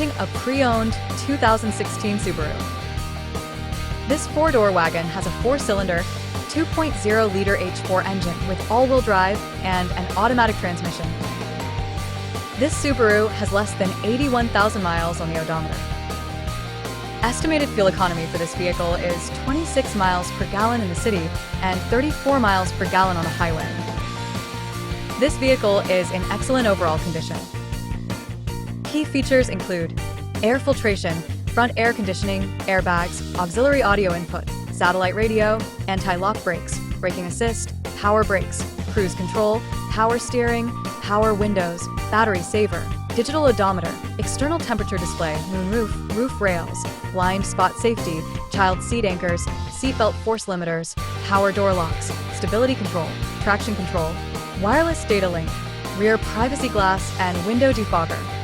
presenting a pre-owned 2016 Subaru. This four-door wagon has a four-cylinder, 2.0-liter H4 engine with all-wheel drive and an automatic transmission. This Subaru has less than 81,000 miles on the odometer. Estimated fuel economy for this vehicle is 26 miles per gallon in the city and 34 miles per gallon on the highway. This vehicle is in excellent overall condition. Key features include air filtration, front air conditioning, airbags, auxiliary audio input, satellite radio, anti-lock brakes, braking assist, power brakes, cruise control, power steering, power windows, battery saver, digital odometer, external temperature display, moonroof, roof rails, blind spot safety, child seat anchors, seatbelt force limiters, power door locks, stability control, traction control, wireless data link, rear privacy glass, and window defogger.